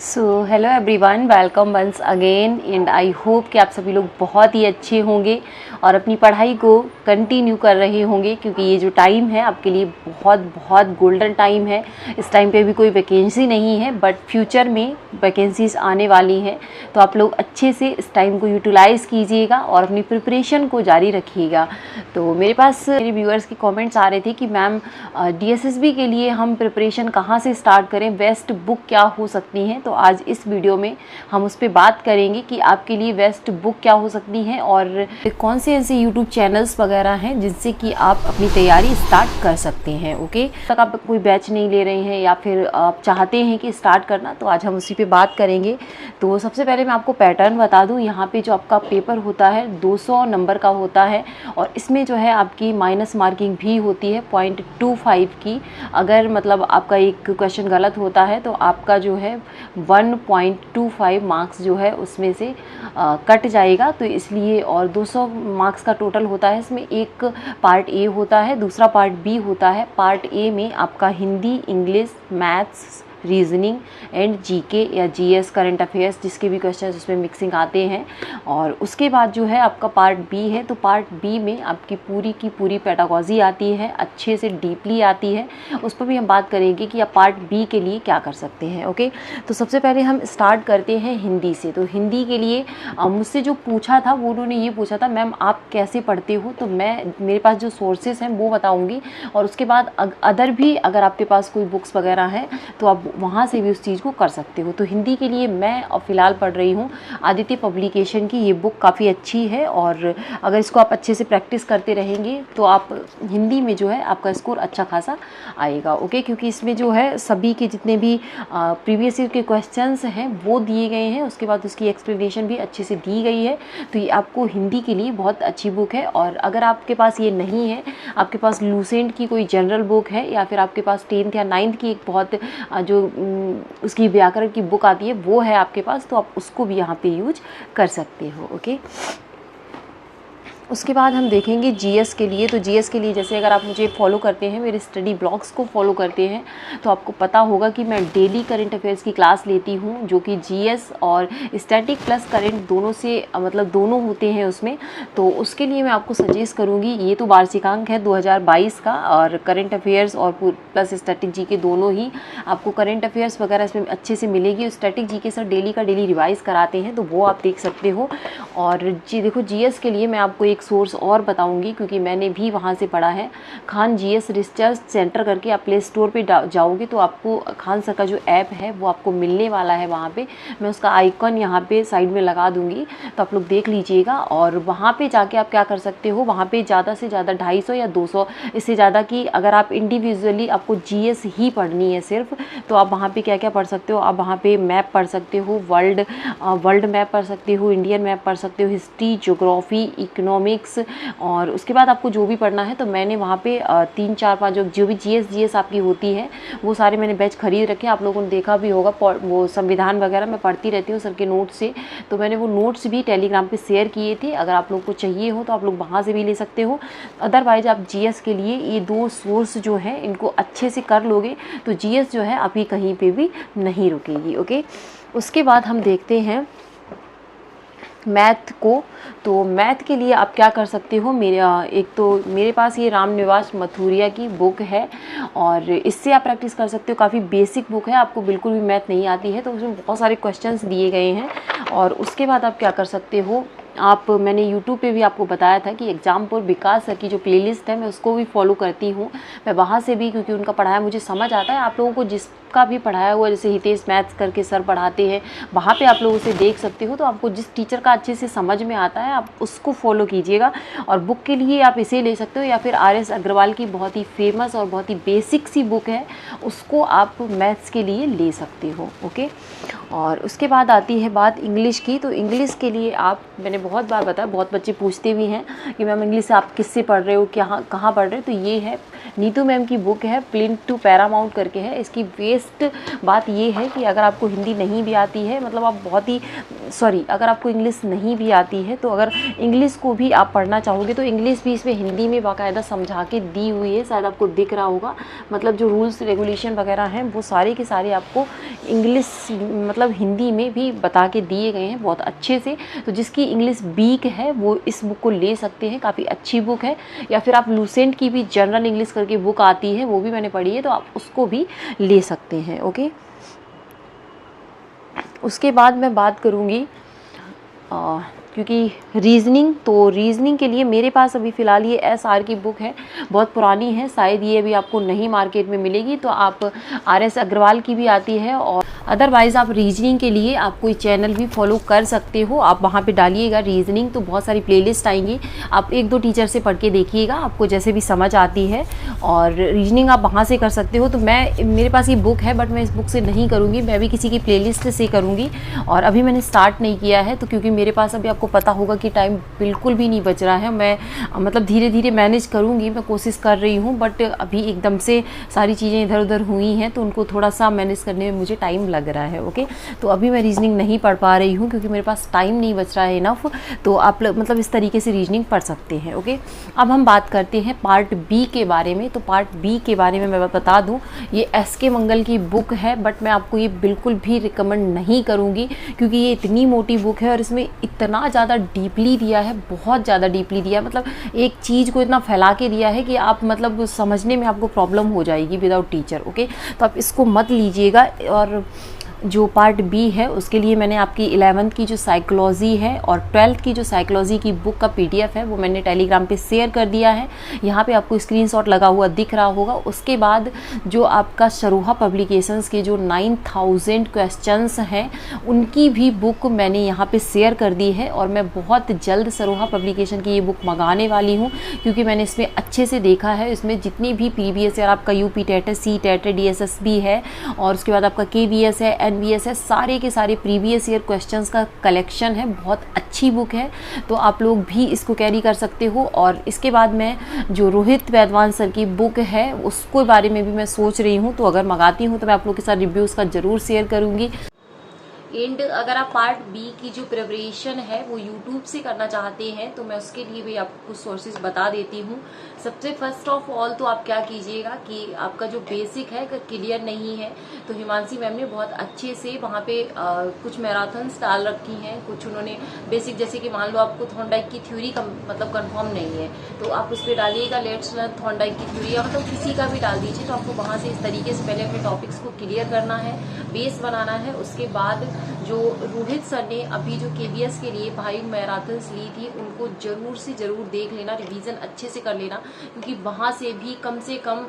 So hello everyone, welcome once again and I hope कि आप सभी लोग बहुत ही अच्छे होंगे और अपनी पढ़ाई को कंटिन्यू कर रहे होंगे, क्योंकि ये जो टाइम है आपके लिए बहुत बहुत गोल्डन टाइम है। इस टाइम पे भी कोई वैकेंसी नहीं है, बट फ्यूचर में वैकेंसीज आने वाली हैं, तो आप लोग अच्छे से इस टाइम को यूटिलाइज़ कीजिएगा और अपनी प्रिपरेशन को जारी रखिएगा। तो मेरे पास मेरे व्यूअर्स के कमेंट्स आ रहे थे कि मैम DSSB के लिए हम प्रिपरेशन कहाँ से स्टार्ट करें, बेस्ट बुक क्या हो सकती हैं। तो आज इस वीडियो में हम उस पर बात करेंगे कि आपके लिए बेस्ट बुक क्या हो सकती हैं और कौन से ऐसे यूट्यूब चैनल्स वगैरह हैं जिनसे कि आप अपनी तैयारी स्टार्ट कर सकते हैं। ओके, तक आप कोई बैच नहीं ले रहे हैं या फिर आप चाहते हैं कि स्टार्ट करना, तो आज हम उसी पे बात करेंगे। तो सबसे पहले मैं आपको पैटर्न बता दूं। यहाँ पे जो आपका पेपर होता है 200 नंबर का होता है और इसमें जो है आपकी माइनस मार्किंग भी होती है 0.25 की। अगर मतलब आपका एक क्वेश्चन गलत होता है तो आपका जो है 1.25 मार्क्स जो है उसमें से कट जाएगा। तो इसलिए, और 200 मार्क्स का टोटल होता है। इसमें एक पार्ट ए होता है, दूसरा पार्ट बी होता है। पार्ट ए में आपका Hindi, English, maths, reasoning and GK या जीएस, करंट अफेयर्स, जिसके भी क्वेश्चन उसमें मिक्सिंग आते हैं। और उसके बाद जो है आपका पार्ट बी है, तो पार्ट बी में आपकी पूरी की पूरी पेडागॉजी आती है, अच्छे से डीपली आती है। उस पर भी हम बात करेंगे कि आप पार्ट बी के लिए क्या कर सकते हैं। ओके, तो सबसे पहले हम स्टार्ट करते हैं हिंदी से। तो हिंदी के लिए मुझसे जो पूछा था वो उन्होंने ये पूछा था, मैम आप कैसे पढ़ते हो। तो मैं, मेरे पास जो सोर्सेज हैं वो बताऊँगी, और उसके बाद अदर भी अगर आपके पास कोई बुक्स वगैरह हैं तो आप वहाँ से भी उस चीज़ को कर सकते हो। तो हिंदी के लिए मैं फ़िलहाल पढ़ रही हूँ आदित्य पब्लिकेशन की। ये बुक काफ़ी अच्छी है और अगर इसको आप अच्छे से प्रैक्टिस करते रहेंगे तो आप हिंदी में जो है आपका स्कोर अच्छा खासा आएगा। ओके, क्योंकि इसमें जो है सभी के जितने भी प्रीवियस ईयर के क्वेश्चंस हैं वो दिए गए हैं, उसके बाद उसकी एक्सप्लेनेशन भी अच्छे से दी गई है। तो ये आपको हिंदी के लिए बहुत अच्छी बुक है। और अगर आपके पास ये नहीं है, आपके पास लूसेंट की कोई जनरल बुक है या फिर आपके पास 10th या 9th की एक बहुत जो उसकी व्याकरण की बुक आती है वो है आपके पास, तो आप उसको भी यहाँ पे यूज कर सकते हो। ओके, उसके बाद हम देखेंगे जीएस के लिए। तो जीएस के लिए, जैसे अगर आप मुझे फॉलो करते हैं, मेरे स्टडी ब्लॉग्स को फॉलो करते हैं, तो आपको पता होगा कि मैं डेली करंट अफेयर्स की क्लास लेती हूँ, जो कि जीएस और स्टैटिक प्लस करंट दोनों से मतलब दोनों होते हैं उसमें। तो उसके लिए मैं आपको सजेस्ट करूँगी, ये तो वार्षिकांक है 2022 का, और करंट अफेयर्स और प्लस स्टैटिक जीके दोनों ही आपको करंट अफेयर्स वगैरह इसमें अच्छे से मिलेगी। स्टैटिक जीके सर डेली का डेली रिवाइज़ कराते हैं, तो वो आप देख सकते हो। और जी देखो, जीएस के लिए मैं आपको एक सोर्स और बताऊंगी, क्योंकि मैंने भी वहाँ से पढ़ा है। खान जीएस रिसर्च सेंटर करके आप प्ले स्टोर पे जाओगे तो आपको खान सर का जो ऐप है वो आपको मिलने वाला है। वहाँ पे मैं उसका आइकन यहाँ पे साइड में लगा दूंगी, तो आप लोग देख लीजिएगा। और वहाँ पे जाके आप क्या कर सकते हो, वहाँ पे ज़्यादा से ज़्यादा 250 या 200, इससे ज़्यादा की अगर आप इंडिविजुअली आपको जीएस ही पढ़नी है सिर्फ, तो आप वहाँ पे क्या क्या पढ़ सकते हो। आप वहाँ पे मैप पढ़ सकते हो, वर्ल्ड मैप पढ़ सकते हो, इंडियन मैप पढ़ सकते हो, हिस्ट्री, ज्योग्राफी, इकोनॉमिक्स, और उसके बाद आपको जो भी पढ़ना है। तो मैंने वहाँ पे 3 4 5 जो भी जीएस आपकी होती है वो सारे मैंने बैच खरीद रखे। आप लोगों ने देखा भी होगा, वो संविधान वगैरह मैं पढ़ती रहती हूँ सर के नोट्स से, तो मैंने वो नोट्स भी टेलीग्राम पे शेयर किए थे। अगर आप लोग को चाहिए हो तो आप लोग वहाँ से भी ले सकते हो। अदरवाइज आप जीएस के लिए ये 2 सोर्स जो है इनको अच्छे से कर लोगे तो जीएस जो है आपकी कहीं पर भी नहीं रुकेगी। ओके, उसके बाद हम देखते हैं मैथ को। तो मैथ के लिए आप क्या कर सकते हो, मेरे पास ये रामनिवास मथुरिया की बुक है और इससे आप प्रैक्टिस कर सकते हो। काफ़ी बेसिक बुक है, आपको बिल्कुल भी मैथ नहीं आती है तो उसमें बहुत सारे क्वेश्चंस दिए गए हैं। और उसके बाद आप क्या कर सकते हो, मैंने यूट्यूब पे भी आपको बताया था कि एग्जाम्पल विकास सर की जो प्लेलिस्ट है मैं उसको भी फॉलो करती हूँ। मैं वहाँ से भी, क्योंकि उनका पढ़ाया मुझे समझ आता है। आप लोगों को जिसका भी पढ़ाया हुआ, जैसे हितेश मैथ्स करके सर पढ़ाते हैं, वहाँ पे आप लोग उसे देख सकते हो। तो आपको जिस टीचर का अच्छे से समझ में आता है आप उसको फॉलो कीजिएगा। और बुक के लिए आप इसे ले सकते हो, या फिर RS अग्रवाल की बहुत ही फेमस और बहुत ही बेसिक सी बुक है, उसको आप मैथ्स के लिए ले सकते हो। ओके, और उसके बाद आती है बात इंग्लिश की। तो इंग्लिश के लिए मैंने बहुत बार बताया, बहुत बच्चे पूछते भी हैं कि मैम इंग्लिश से आप किससे पढ़ रहे हो, कहाँ पढ़ रहे हो। तो ये है नीतू मैम की बुक है, प्लिंथ टू पैरामाउंट करके है। इसकी बेस बिगेस्ट बात ये है कि अगर आपको हिंदी नहीं भी आती है, मतलब आप बहुत ही अगर आपको इंग्लिश नहीं भी आती है, तो अगर इंग्लिश को भी आप पढ़ना चाहोगे तो इंग्लिश भी इसमें हिंदी में बाकायदा समझा के दी हुई है, शायद आपको दिख रहा होगा। मतलब जो रूल्स रेगुलेशन वगैरह हैं वो सारे के सारे आपको इंग्लिश मतलब हिंदी में भी बता के दिए गए हैं बहुत अच्छे से। तो जिसकी इंग्लिश वीक है वो इस बुक को ले सकते हैं, काफ़ी अच्छी बुक है। या फिर आप लूसेंट की भी जनरल इंग्लिश करके बुक आती है, वो भी मैंने पढ़ी है, तो आप उसको भी ले सकते हैं। ओके, उसके बाद मैं बात करूँगी क्योंकि रीजनिंग के लिए मेरे पास अभी फ़िलहाल ये SR की बुक है, बहुत पुरानी है, शायद ये अभी आपको नहीं मार्केट में मिलेगी। तो आप RS अग्रवाल की भी आती है, और अदरवाइज़ आप रीजनिंग के लिए आप कोई चैनल भी फॉलो कर सकते हो, आप वहाँ पे डालिएगा रीजनिंग, तो बहुत सारी प्लेलिस्ट आएंगी। आप 1-2 टीचर से पढ़ के देखिएगा, आपको जैसे भी समझ आती है, और रीजनिंग आप वहाँ से कर सकते हो। तो मेरे पास ये बुक है, बट मैं इस बुक से नहीं करूँगी, मैं भी किसी की प्लेलिस्ट से करूँगी, और अभी मैंने स्टार्ट नहीं किया है। तो क्योंकि मेरे पास अभी आपको पता होगा कि टाइम बिल्कुल भी नहीं बच रहा है, मैं मतलब धीरे धीरे मैनेज करूँगी, मैं कोशिश कर रही हूँ, बट अभी एकदम से सारी चीज़ें इधर उधर हुई हैं, तो उनको थोड़ा सा मैनेज करने में मुझे टाइम लग रहा है। ओके, तो अभी मैं रीजनिंग नहीं पढ़ पा रही हूँ क्योंकि मेरे पास टाइम नहीं बच रहा है इनफ। तो आप मतलब इस तरीके से रीजनिंग पढ़ सकते हैं। ओके, अब हम बात करते हैं पार्ट बी के बारे में। तो पार्ट बी के बारे में मैं बता दूँ, ये SK मंगल की बुक है, बट मैं आपको ये बिल्कुल भी रिकमेंड नहीं करूँगी क्योंकि ये इतनी मोटी बुक है और इसमें इतना ज़्यादा डीपली दिया है, बहुत ज़्यादा डीपली दिया है। मतलब एक चीज़ को इतना फैला के दिया है कि आप मतलब समझने में आपको प्रॉब्लम हो जाएगी विदाउट टीचर। ओके, तो आप इसको मत लीजिएगा। और जो पार्ट बी है उसके लिए मैंने आपकी 11th की जो साइकोलॉजी है और 12th की जो साइकोलॉजी की बुक का PDF है वो मैंने टेलीग्राम पे शेयर कर दिया है। यहाँ पे आपको स्क्रीनशॉट लगा हुआ दिख रहा होगा। उसके बाद जो आपका सरोहा पब्लिकेशंस के जो 9000 क्वेश्चंस हैं उनकी भी बुक मैंने यहाँ पे शेयर कर दी है, और मैं बहुत जल्द सरोहा पब्लिकेशन की ये बुक मंगाने वाली हूँ क्योंकि मैंने इसमें अच्छे से देखा है। इसमें जितनी भी प्रीवियस ईयर आपका UP टेट है, C टेट है, DSSB है, और उसके बाद आपका KVS है, NVS है, सारे के सारे प्रीवियस ईयर क्वेश्चंस का कलेक्शन है। बहुत अच्छी बुक है, तो आप लोग भी इसको कैरी कर सकते हो। और इसके बाद मैं जो रोहित वैद्वान सर की बुक है उसके बारे में भी मैं सोच रही हूँ, तो अगर मंगाती हूँ तो मैं आप लोग के साथ रिव्यूज़ का ज़रूर शेयर करूँगी। एंड अगर आप पार्ट बी की जो प्रिपरेशन है वो यूट्यूब से करना चाहते हैं तो मैं उसके लिए भी आपको कुछ सोर्सेज बता देती हूँ। सबसे फर्स्ट ऑफ ऑल तो आप क्या कीजिएगा कि आपका जो बेसिक है अगर क्लियर नहीं है तो हिमांशी मैम ने बहुत अच्छे से वहाँ पे कुछ मैराथन्स डाल रखी हैं। कुछ उन्होंने बेसिक, जैसे कि मान लो आपको थॉर्नडाइक की थ्योरी मतलब कंफर्म नहीं है तो आप उस पर डालिएगा लेट्स लर्न थॉर्नडाइक की थ्योरी, या मतलब किसी का भी डाल दीजिए। तो आपको वहाँ से इस तरीके से पहले अपने टॉपिक्स को क्लियर करना है, बेस बनाना है। उसके बाद जो रोहित सर ने अभी जो KVS के लिए 5 मैराथन्स ली थी उनको जरूर से जरूर देख लेना, रिवीजन अच्छे से कर लेना, क्योंकि वहाँ से भी कम से कम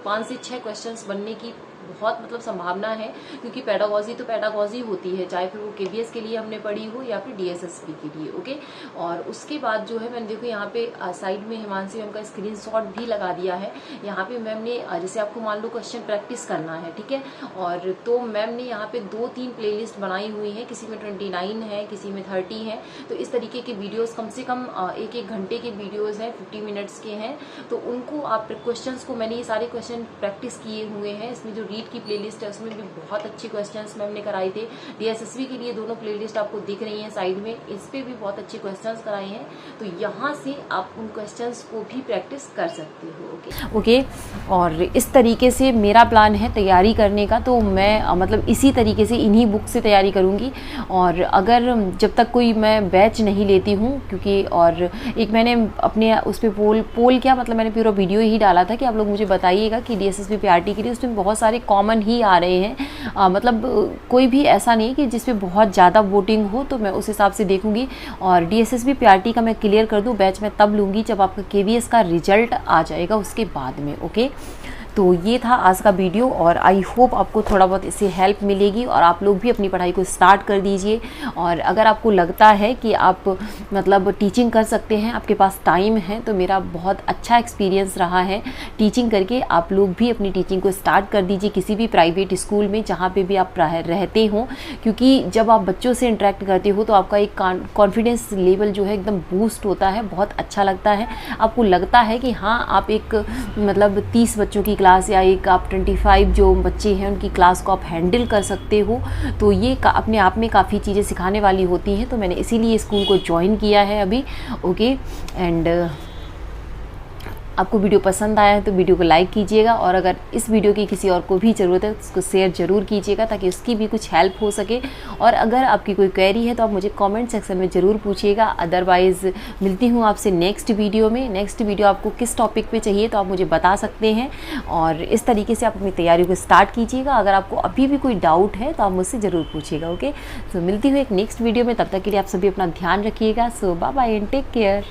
5 से 6 क्वेश्चंस बनने की बहुत मतलब संभावना है। क्योंकि पेडागॉजी तो पेडागॉजी होती है, चाहे फिर वो KVS के लिए हमने पढ़ी हो या फिर DSSP के लिए। ओके, और उसके बाद जो है मैंने देखो यहाँ पे साइड में हिमांशी मैम का स्क्रीनशॉट भी लगा दिया है। यहाँ पे मैम ने जैसे आपको मान लो क्वेश्चन प्रैक्टिस करना है, ठीक है, और तो मैम ने यहाँ पे 2-3 प्लेलिस्ट बनाई हुई है, किसी में 29 है, किसी में 30 है। तो इस तरीके के वीडियोस कम से कम 1-1 घंटे के वीडियोस हैं, 50 मिनट्स के हैं। तो उनको आप क्वेश्चंस को, मैंने ये सारे क्वेश्चन प्रैक्टिस किए हुए हैं। इसमें जो रीड की प्लेलिस्ट है उसमें भी बहुत अच्छे क्वेश्चंस मैम ने कराए थे। DSSB के लिए दोनों प्लेलिस्ट आपको दिख रही हैं साइड में, इस पे भी बहुत अच्छे क्वेश्चंस कराए हैं। तो यहाँ से आप उन क्वेश्चंस को भी प्रैक्टिस कर सकते हो। ओके, और इस तरीके से मेरा प्लान है तैयारी करने का। तो मैं मतलब इसी तरीके से इन्हीं बुक से तैयारी करूँगी। और अगर जब तक कोई मैं बैच नहीं लेती हूँ, क्योंकि और एक मैंने अपने उस पर पोल क्या मतलब मैंने पूरा वीडियो ही डाला था कि आप लोग मुझे बताइएगा कि DSSB PRT के लिए उसमें बहुत सारे कॉमन ही आ रहे हैं। मतलब कोई भी ऐसा नहीं कि जिस पे बहुत ज़्यादा वोटिंग हो, तो मैं उस हिसाब से देखूंगी। और DSSB PRT का मैं क्लियर कर दूं बैच मैं तब लूँगी जब आपका KVS का रिजल्ट आ जाएगा उसके बाद में। ओके, तो ये था आज का वीडियो, और आई होप आपको थोड़ा बहुत इससे हेल्प मिलेगी और आप लोग भी अपनी पढ़ाई को स्टार्ट कर दीजिए। और अगर आपको लगता है कि आप मतलब टीचिंग कर सकते हैं, आपके पास टाइम है, तो मेरा बहुत अच्छा एक्सपीरियंस रहा है टीचिंग करके। आप लोग भी अपनी टीचिंग को स्टार्ट कर दीजिए किसी भी प्राइवेट स्कूल में जहाँ पे भी आप रहते हो, क्योंकि जब आप बच्चों से इंटरेक्ट करते हो तो आपका एक कॉन्फिडेंस लेवल जो है एकदम बूस्ट होता है, बहुत अच्छा लगता है। आपको लगता है कि हाँ आप एक मतलब 30 बच्चों की क्लास या एक आप 25 जो बच्चे हैं उनकी क्लास को आप हैंडल कर सकते हो, तो ये अपने आप में काफ़ी चीज़ें सिखाने वाली होती हैं। तो मैंने इसीलिए स्कूल को ज्वाइन किया है अभी। ओके, एंड आपको वीडियो पसंद आया है तो वीडियो को लाइक कीजिएगा, और अगर इस वीडियो की किसी और को भी ज़रूरत है तो उसको शेयर ज़रूर कीजिएगा ताकि उसकी भी कुछ हेल्प हो सके। और अगर आपकी कोई क्वेरी है तो आप मुझे कमेंट सेक्शन में ज़रूर पूछिएगा। अदरवाइज़ मिलती हूँ आपसे नेक्स्ट वीडियो में। नेक्स्ट वीडियो आपको किस टॉपिक पे चाहिए तो आप मुझे बता सकते हैं, और इस तरीके से आप अपनी तैयारी को स्टार्ट कीजिएगा। अगर आपको अभी भी कोई डाउट है तो आप मुझसे ज़रूर पूछिएगा। ओके, सो मिलती हूँ एक नेक्स्ट वीडियो में, तब तक के लिए आप सभी अपना ध्यान रखिएगा। So bye bye and take care.